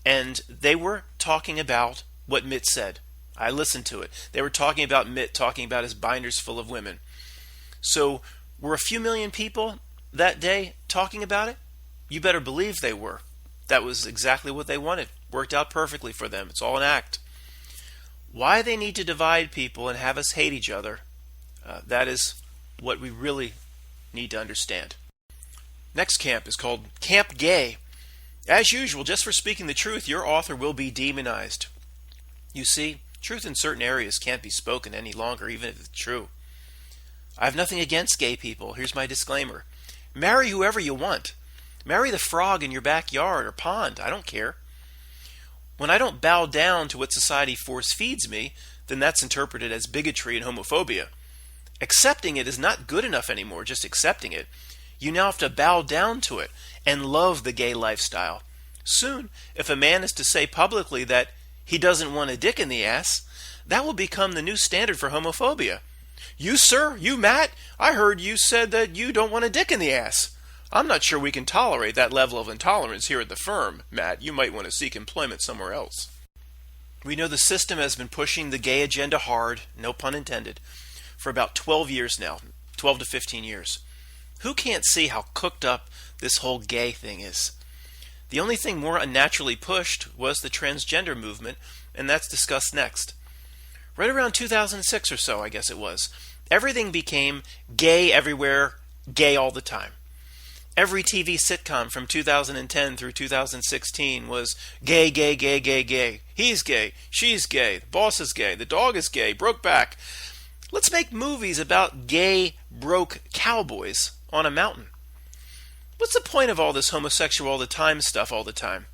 and they were talking about what Mitt said. I listened to it. They were talking about Mitt, talking about his binders full of women. So were a few million people that day talking about it? You better believe they were. That was exactly what they wanted. Worked out perfectly for them. It's all an act. Why they need to divide people and have us hate each other, that is what we really need to understand. Next camp is called Camp Gay. As usual, just for speaking the truth, your author will be demonized. You see, truth in certain areas can't be spoken any longer, even if it's true. I have nothing against gay people. Here's my disclaimer. Marry whoever you want. Marry the frog in your backyard or pond. I don't care. When I don't bow down to what society force feeds me, then that's interpreted as bigotry and homophobia. Accepting it is not good enough anymore, just accepting it. You now have to bow down to it and love the gay lifestyle. Soon, if a man is to say publicly that he doesn't want a dick in the ass, that will become the new standard for homophobia. You, sir, you, Matt, I heard you said that you don't want a dick in the ass. I'm not sure we can tolerate that level of intolerance here at the firm, Matt. You might want to seek employment somewhere else. We know the system has been pushing the gay agenda hard, no pun intended, for about 12 years now, 12 to 15 years. Who can't see how cooked up this whole gay thing is? The only thing more unnaturally pushed was the transgender movement, and that's discussed next. Right around 2006 or so, I guess it was, everything became gay everywhere, gay all the time. Every TV sitcom from 2010 through 2016 was gay, gay, gay, gay, gay. He's gay, she's gay, the boss is gay, the dog is gay, broke back. Let's make movies about gay, broke cowboys on a mountain. What's the point of all this homosexual all the time stuff all the time?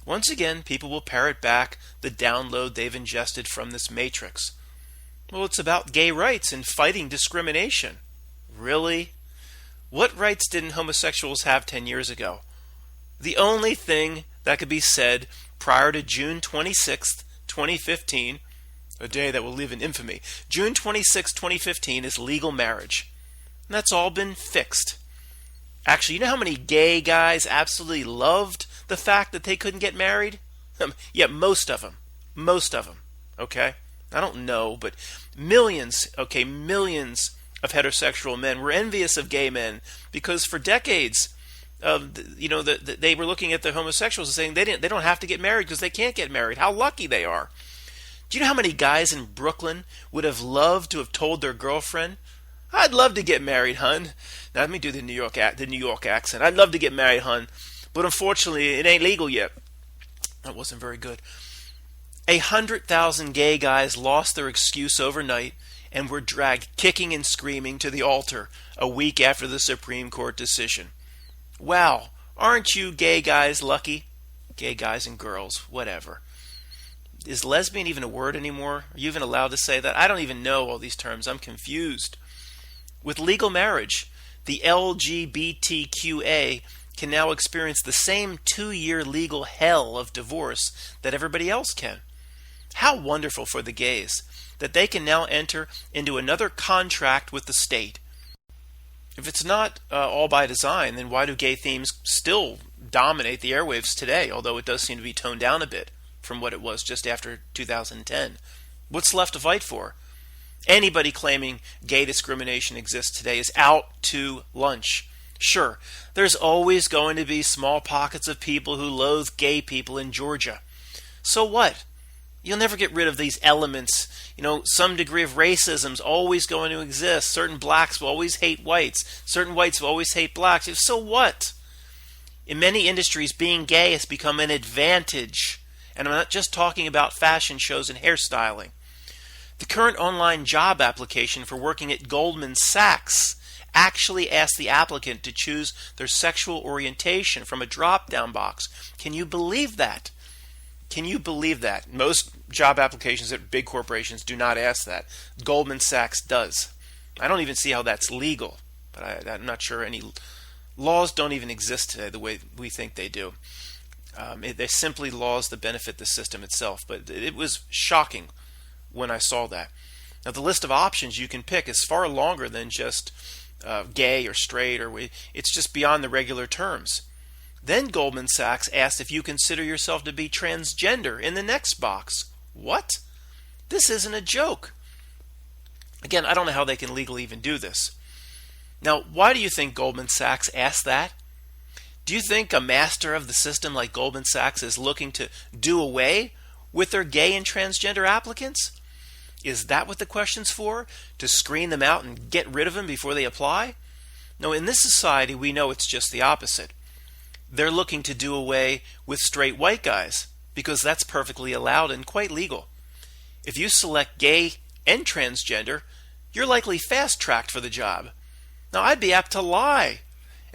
Once again, people will parrot back the download they've ingested from this matrix. Well, it's about gay rights and fighting discrimination. Really? What rights didn't homosexuals have 10 years ago? The only thing that could be said prior to June 26th, 2015, a day that will live in infamy, June 26, 2015 is legal marriage. And that's all been fixed. Actually, you know how many gay guys absolutely loved the fact that they couldn't get married? Yeah, most of them. Most of them. Okay? I don't know, but millions of heterosexual men were envious of gay men because for decades, they were looking at the homosexuals and saying they don't have to get married because they can't get married. How lucky they are. Do you know how many guys in Brooklyn would have loved to have told their girlfriend, I'd love to get married, hun. Now let me do the New York accent. I'd love to get married, hun, but unfortunately it ain't legal yet. That wasn't very good. 100,000 gay guys lost their excuse overnight and were dragged kicking and screaming to the altar a week after the Supreme Court decision. Wow, aren't you gay guys lucky? Gay guys and girls, whatever. Is lesbian even a word anymore? Are you even allowed to say that? I don't even know all these terms. I'm confused. With legal marriage, the LGBTQA can now experience the same 2-year legal hell of divorce that everybody else can. How wonderful for the gays that they can now enter into another contract with the state. If it's not all by design, then why do gay themes still dominate the airwaves today, although it does seem to be toned down a bit from what it was just after 2010? What's left to fight for? Anybody claiming gay discrimination exists today is out to lunch. Sure, there's always going to be small pockets of people who loathe gay people in Georgia. So what? You'll never get rid of these elements. Some degree of racism is always going to exist. Certain blacks will always hate whites. Certain whites will always hate blacks. So what? In many industries, being gay has become an advantage. And I'm not just talking about fashion shows and hairstyling. The current online job application for working at Goldman Sachs actually asks the applicant to choose their sexual orientation from a drop-down box. Can you believe that? Can you believe that? Most job applications at big corporations do not ask that. Goldman Sachs does. I don't even see how that's legal, but I'm not sure any laws don't even exist today the way we think they do. They simply laws that benefit the system itself. But it was shocking when I saw that. Now, the list of options you can pick is far longer than just gay or straight, it's just beyond the regular terms. Then Goldman Sachs asked if you consider yourself to be transgender in the next box. What? This isn't a joke. Again, I don't know how they can legally even do this. Now, why do you think Goldman Sachs asked that? Do you think a master of the system like Goldman Sachs is looking to do away with their gay and transgender applicants? Is that what the question's for? To screen them out and get rid of them before they apply? No, in this society, we know it's just the opposite. They're looking to do away with straight white guys because that's perfectly allowed and quite legal. If you select gay and transgender, you're likely fast-tracked for the job. Now, I'd be apt to lie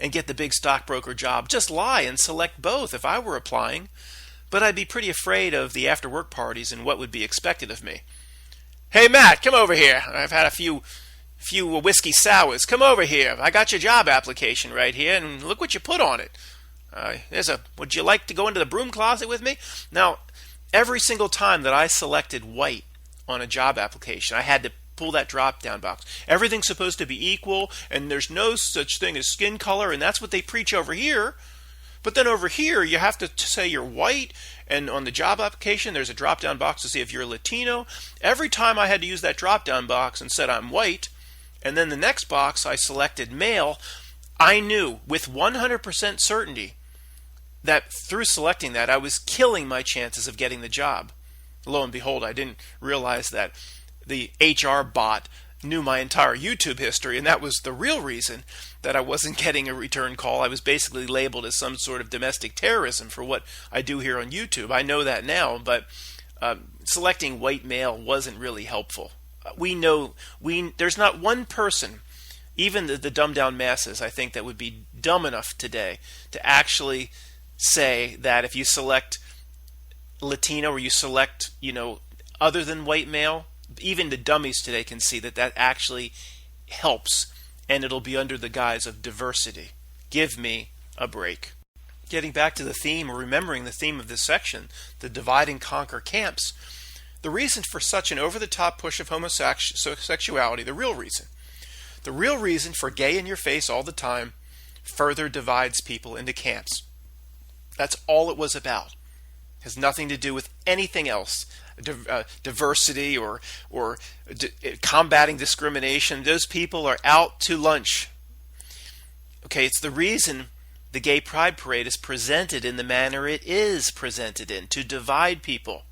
and get the big stockbroker job. Just lie and select both if I were applying. But I'd be pretty afraid of the after-work parties and what would be expected of me. Hey, Matt, come over here. I've had a few whiskey sours. Come over here. I got your job application right here, and look what you put on it. Would you like to go into the broom closet with me? Now, every single time that I selected white on a job application, I had to pull that drop-down box. Everything's supposed to be equal, and there's no such thing as skin color, and that's what they preach over here. But then over here, you have to say you're white, and on the job application, there's a drop-down box to see if you're Latino. Every time I had to use that drop-down box and said I'm white, and then the next box I selected male, I knew with 100% certainty that through selecting that, I was killing my chances of getting the job. Lo and behold, I didn't realize that the HR bot knew my entire YouTube history, and that was the real reason that I wasn't getting a return call. I was basically labeled as some sort of domestic terrorism for what I do here on YouTube. I know that now, but selecting white male wasn't really helpful. There's not one person, even the dumbed down masses, I think, that would be dumb enough today to actually say that if you select Latino or you select, other than white male, even the dummies today can see that actually helps, and it'll be under the guise of diversity. Give me a break. Getting back to the theme, or remembering the theme of this section, the divide and conquer camps, the reason for such an over-the-top push of homosexuality, the real reason for gay in your face all the time, further divides people into camps. That's all it was about. It has nothing to do with anything else. Diversity or combating discrimination. Those people are out to lunch. Okay, it's the reason the Gay Pride Parade is presented in the manner it is presented in, to divide people.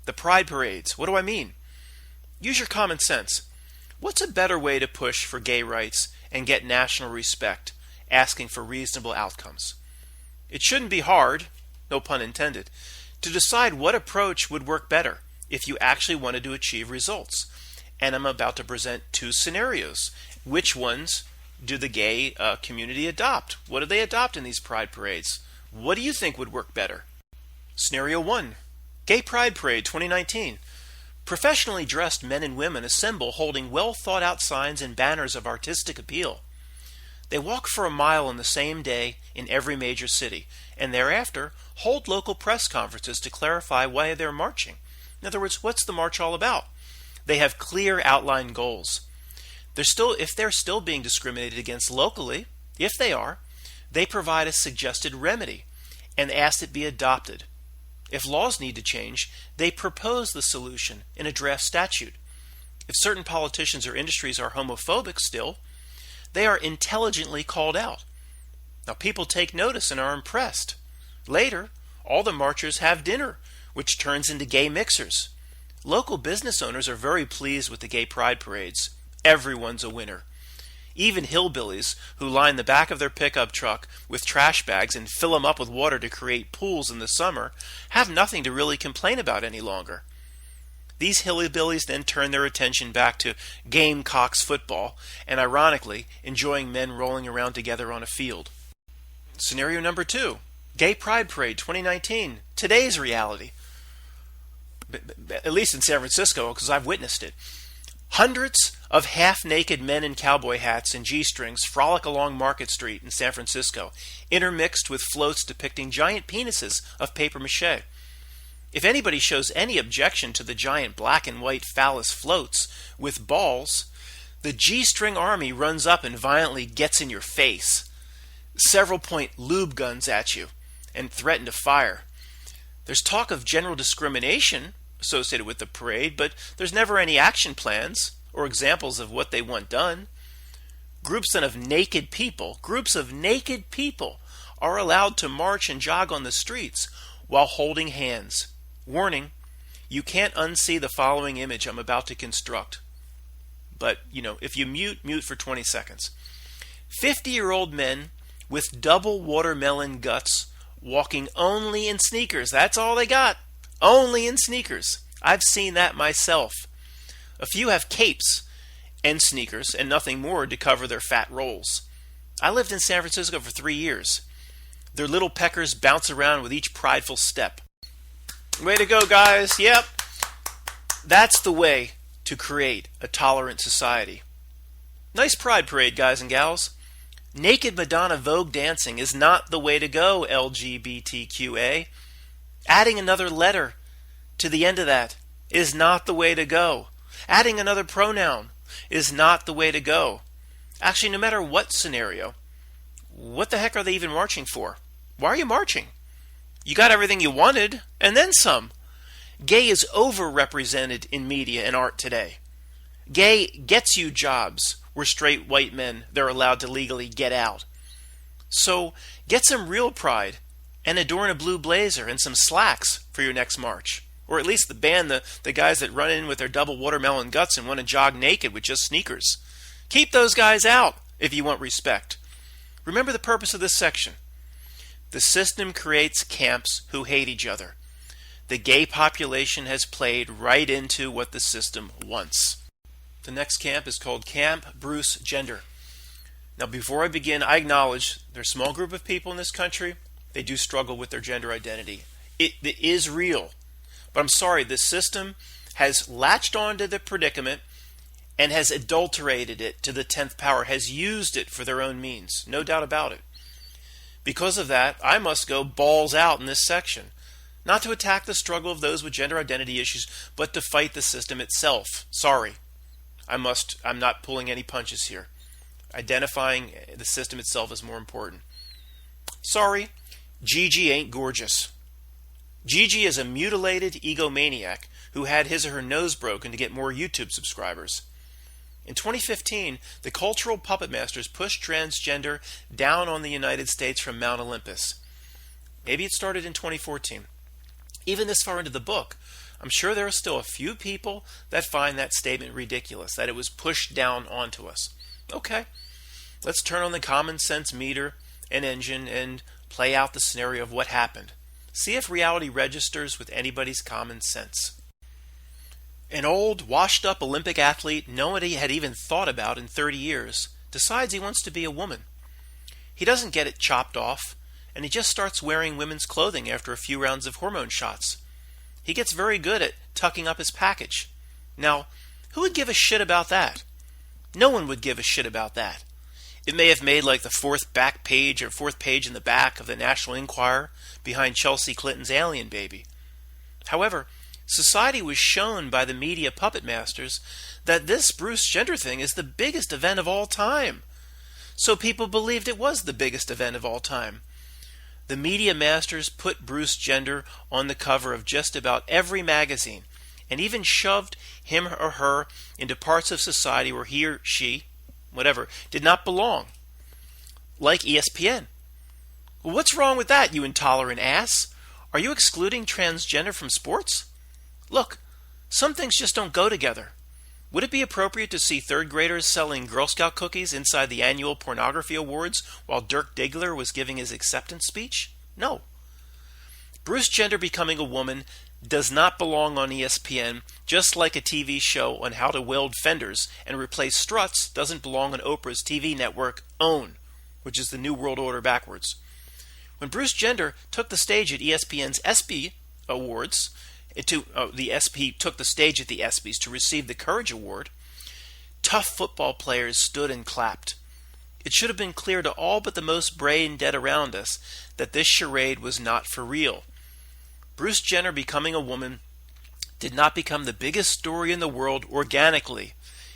The Pride Parades, what do I mean? Use your common sense. What's a better way to push for gay rights and get national respect, asking for reasonable outcomes? It shouldn't be hard, no pun intended, to decide what approach would work better if you actually wanted to achieve results. And I'm about to present two scenarios. Which ones do the gay community adopt? What do they adopt in these pride parades? What do you think would work better? Scenario 1. Gay Pride Parade 2019. Professionally dressed men and women assemble holding well-thought-out signs and banners of artistic appeal. They walk for a mile on the same day in every major city, and thereafter hold local press conferences to clarify why they're marching. In other words, what's the march all about? They have clear outlined goals. If they're still being discriminated against locally, if they are, they provide a suggested remedy and ask it be adopted. If laws need to change, they propose the solution in a draft statute. If certain politicians or industries are homophobic still, they are intelligently called out. Now, people take notice and are impressed. Later, all the marchers have dinner, which turns into gay mixers. Local business owners are very pleased with the gay pride parades. Everyone's a winner. Even hillbillies who line the back of their pickup truck with trash bags and fill them up with water to create pools in the summer have nothing to really complain about any longer. These hillbillies then turn their attention back to Gamecocks football and, ironically, enjoying men rolling around together on a field. Scenario number 2. Gay Pride Parade 2019. Today's reality. At least in San Francisco, because I've witnessed it. Hundreds of half-naked men in cowboy hats and G-strings frolic along Market Street in San Francisco, intermixed with floats depicting giant penises of papier-mâché. If anybody shows any objection to the giant black and white phallus floats with balls, the G-string army runs up and violently gets in your face. Several point lube guns at you and threaten to fire. There's talk of general discrimination associated with the parade, but there's never any action plans or examples of what they want done. Groups of naked people are allowed to march and jog on the streets while holding hands. Warning, you can't unsee the following image I'm about to construct. But, if you mute for 20 seconds. 50-year-old men with double watermelon guts walking only in sneakers. That's all they got. Only in sneakers. I've seen that myself. A few have capes and sneakers and nothing more to cover their fat rolls. I lived in San Francisco for 3 years. Their little peckers bounce around with each prideful step. Way to go, guys. Yep. That's the way to create a tolerant society. Nice pride parade, guys and gals. Naked Madonna Vogue dancing is not the way to go, LGBTQA. Adding another letter to the end of that is not the way to go. Adding another pronoun is not the way to go. Actually, no matter what scenario, what the heck are they even marching for? Why are you marching? You got everything you wanted, and then some. Gay is overrepresented in media and art today. Gay gets you jobs where straight white men, they're allowed to legally get out. So get some real pride and adorn a blue blazer and some slacks for your next march. Or at least the band, the guys that run in with their double watermelon guts and want to jog naked with just sneakers. Keep those guys out if you want respect. Remember the purpose of this section. The system creates camps who hate each other. The gay population has played right into what the system wants. The next camp is called Camp Bruce Gender. Now, before I begin, I acknowledge there's a small group of people in this country, they do struggle with their gender identity. It is real. But I'm sorry, the system has latched onto the predicament and has adulterated it to the 10th power, has used it for their own means. No doubt about it. Because of that, I must go balls out in this section. Not to attack the struggle of those with gender identity issues, but to fight the system itself. Sorry. I'm not pulling any punches here. Identifying the system itself is more important. Sorry, Gigi ain't gorgeous. Gigi is a mutilated egomaniac who had his or her nose broken to get more YouTube subscribers. In 2015, the cultural puppet masters pushed transgender down on the United States from Mount Olympus. Maybe it started in 2014. Even this far into the book, I'm sure there are still a few people that find that statement ridiculous, that it was pushed down onto us. Okay, let's turn on the common sense meter and engine and play out the scenario of what happened. See if reality registers with anybody's common sense. An old, washed-up Olympic athlete nobody had even thought about in 30 years decides he wants to be a woman. He doesn't get it chopped off, and he just starts wearing women's clothing after a few rounds of hormone shots. He gets very good at tucking up his package. Now, who would give a shit about that? No one would give a shit about that. It may have made like the fourth page in the back of the National Enquirer behind Chelsea Clinton's alien baby. However, society was shown by the media puppet masters that this Bruce Gender thing is the biggest event of all time. So people believed it was the biggest event of all time. The media masters put Bruce Gender on the cover of just about every magazine and even shoved him or her into parts of society where he or she, whatever, did not belong. Like ESPN. Well, what's wrong with that, you intolerant ass? Are you excluding transgender from sports? Look, some things just don't go together. Would it be appropriate to see third graders selling Girl Scout cookies inside the annual pornography awards while Dirk Diggler was giving his acceptance speech? No. Bruce Gender becoming a woman does not belong on ESPN, just like a TV show on how to weld fenders and replace struts doesn't belong on Oprah's TV network OWN, which is the New World Order backwards. When Bruce Gender took the stage at ESPN's ESPY Awards, the SP took the stage at the ESPYs to receive the Courage Award, tough football players stood and clapped. It should have been clear to all but the most brain dead around us that this charade was not for real. Bruce Jenner becoming a woman did not become the biggest story in the world organically.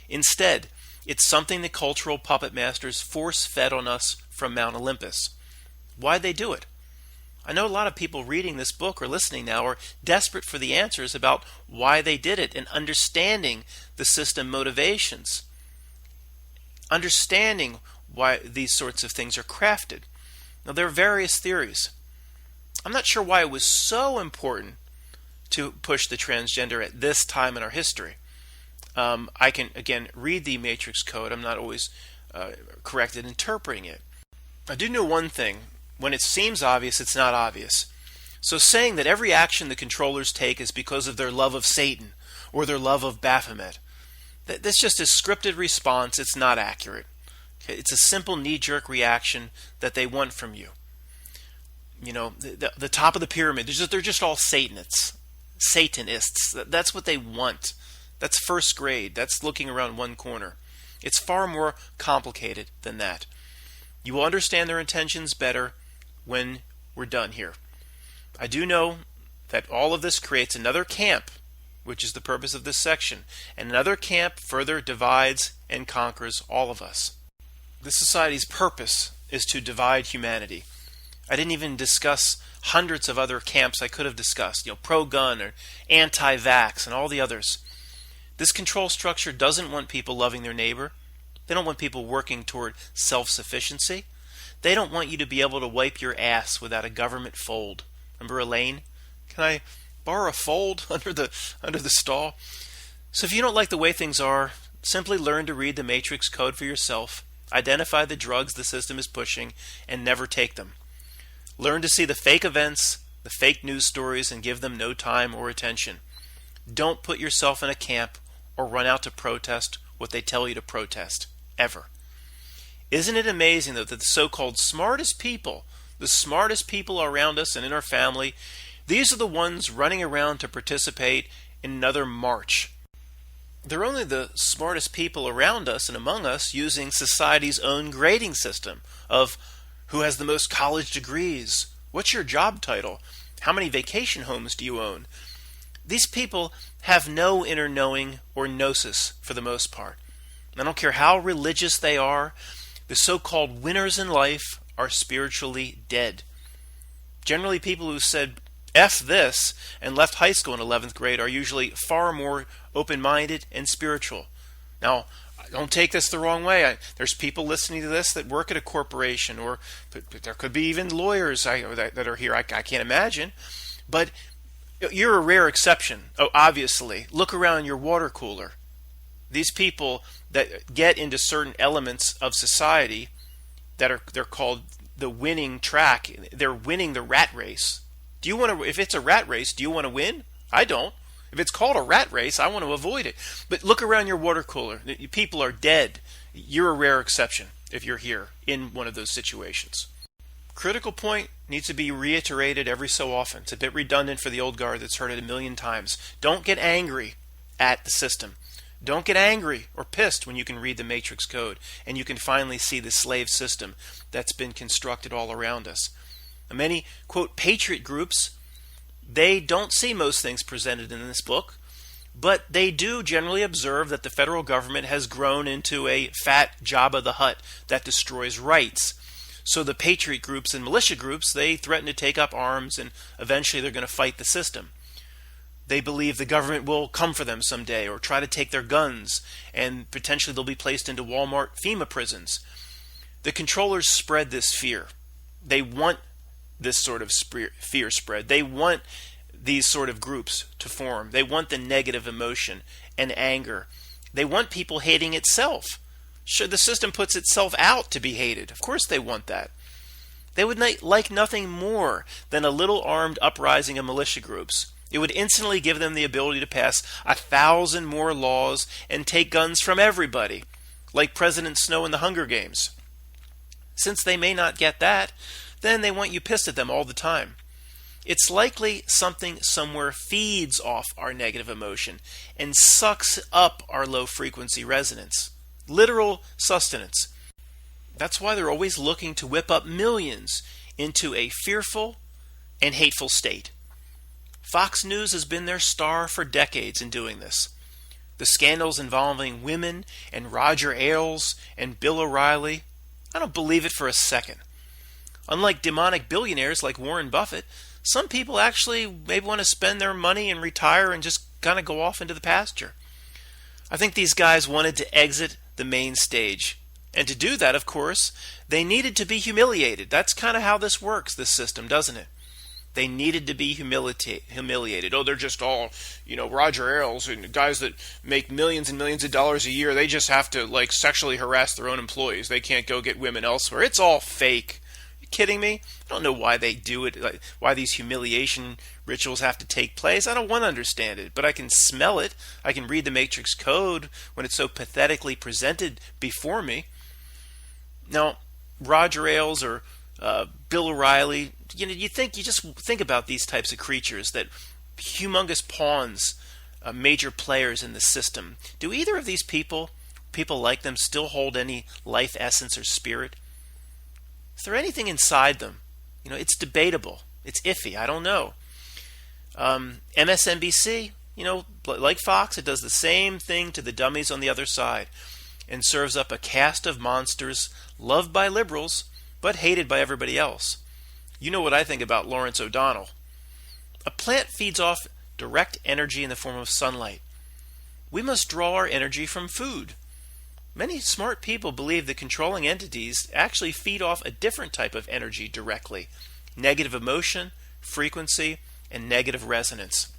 Instead, it's something the cultural puppet masters force-fed on us from Mount Olympus. Why'd they do it? I know a lot of people reading this book or listening now are desperate for the answers about why they did it and understanding the system motivations. Understanding why these sorts of things are crafted. Now, there are various theories. I'm not sure why it was so important to push the transgender at this time in our history. I can, again, read the Matrix Code. I'm not always correct at interpreting it. I do know one thing. When it seems obvious, it's not obvious. So saying that every action the controllers take is because of their love of Satan or their love of Baphomet, that's just a scripted response. It's not accurate. Okay? It's a simple knee-jerk reaction that they want from you. You know, the top of the pyramid, they're just all Satanists. That's what they want. That's first grade. That's looking around one corner. It's far more complicated than that. You will understand their intentions better when we're done here. I do know that all of this creates another camp, which is the purpose of this section, and another camp further divides and conquers all of us. This society's purpose is to divide humanity. I didn't even discuss hundreds of other camps I could have discussed, pro-gun or anti-vax and all the others. This control structure doesn't want people loving their neighbor. They don't want people working toward self-sufficiency. They don't want you to be able to wipe your ass without a government fold. Remember Elaine? Can I borrow a fold under the stall? So if you don't like the way things are, simply learn to read the Matrix Code for yourself, identify the drugs the system is pushing, and never take them. Learn to see the fake events, the fake news stories, and give them no time or attention. Don't put yourself in a camp or run out to protest what they tell you to protest, ever. Isn't it amazing, though, that the so-called smartest people, the smartest people around us and in our family, these are the ones running around to participate in another march. They're only the smartest people around us and among us using society's own grading system of who has the most college degrees, what's your job title, how many vacation homes do you own. These people have no inner knowing or gnosis for the most part. I don't care how religious they are, the so-called winners in life are spiritually dead. Generally, people who said F this and left high school in 11th grade are usually far more open-minded and spiritual. Now, don't take this the wrong way. There's people listening to this that work at a corporation, or there could be even lawyers that are here. I can't imagine. But you're a rare exception. Oh, obviously. Look around your water cooler. These people that get into certain elements of society they're called the winning track. They're winning the rat race. Do you want to? If it's a rat race, do you want to win? I don't. If it's called a rat race, I want to avoid it. But look around your water cooler. People are dead. You're a rare exception if you're here in one of those situations. Critical point needs to be reiterated every so often. It's a bit redundant for the old guard that's heard it a million times. Don't get angry at the system. Don't get angry or pissed when you can read the Matrix Code and you can finally see the slave system that's been constructed all around us. Many, quote, patriot groups, they don't see most things presented in this book, but they do generally observe that the federal government has grown into a fat Jabba the Hutt that destroys rights. So the patriot groups and militia groups, they threaten to take up arms and eventually they're going to fight the system. They believe the government will come for them someday or try to take their guns, and potentially they'll be placed into Walmart FEMA prisons. The controllers spread this fear. They want this sort of fear spread. They want these sort of groups to form. They want the negative emotion and anger. They want people hating itself. Sure, the system puts itself out to be hated. Of course they want that. They would like nothing more than a little armed uprising of militia groups. It would instantly give them the ability to pass 1,000 more laws and take guns from everybody, like President Snow in the Hunger Games. Since they may not get that, then they want you pissed at them all the time. It's likely something somewhere feeds off our negative emotion and sucks up our low-frequency resonance. literal sustenance. That's why they're always looking to whip up millions into a fearful and hateful state. Fox News has been their star for decades in doing this. The scandals involving women and Roger Ailes and Bill O'Reilly, I don't believe it for a second. Unlike demonic billionaires like Warren Buffett, some people actually maybe want to spend their money and retire and just kind of go off into the pasture. I think these guys wanted to exit the main stage. And to do that, of course, they needed to be humiliated. That's kind of how this works, this system, doesn't it? They needed to be humiliated. Oh, they're just all, Roger Ailes and guys that make millions and millions of dollars a year. They just have to, sexually harass their own employees. They can't go get women elsewhere. It's all fake. Are you kidding me? I don't know why they do it, why these humiliation rituals have to take place. I don't want to understand it, but I can smell it. I can read the Matrix code when it's so pathetically presented before me. Now, Roger Ailes or Bill O'Reilly, you just think about these types of creatures, that humongous pawns, major players in the system. Do either of these people like them, still hold any life essence or spirit? Is there anything inside them? It's debatable. It's iffy. I don't know. MSNBC, like Fox, it does the same thing to the dummies on the other side and serves up a cast of monsters loved by liberals but hated by everybody else. You know what I think about Lawrence O'Donnell. A plant feeds off direct energy in the form of sunlight. We must draw our energy from food. Many smart people believe that controlling entities actually feed off a different type of energy directly: negative emotion, frequency, and negative resonance.